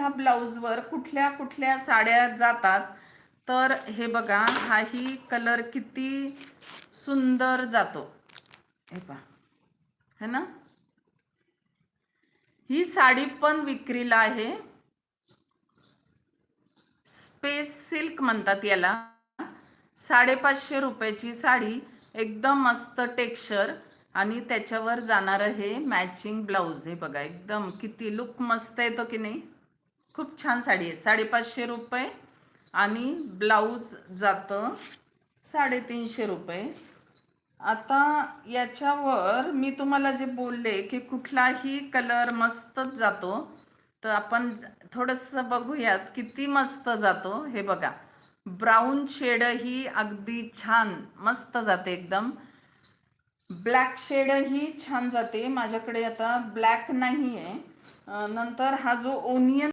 ह्या ब्लाऊजवर कुठल्या कुठल्या साड्या जातात, तर हे बघा, हाही कलर किती सुंदर जातो, हे पहा, है ना. ही साडी पण विक्रीला आहे. स्पेस सिल्क म्हणतात याला. 550 रुपयाची साडी, एकदम मस्त टेक्स्चर आणि त्याच्यावर जाणारं हे मॅचिंग ब्लाऊज. हे बघा, एकदम किती लुक मस्त येतो की नाही. खूप छान साडी आहे. 550 रुपये आणि ब्लाऊज जातं 350 रुपये. आता याच्यावर मी तुम्हाला जे बोलले की कुठलाही कलर मस्तच जातो, तर आपण थोडंसं बघूयात किती मस्त जातो. हे बघा, ब्राऊन शेडही अगदी छान मस्त जाते एकदम. ब्लॅक शेडही छान जाते. माझ्याकडे आता ब्लॅक नाही आहे. नंतर हा जो ओनियन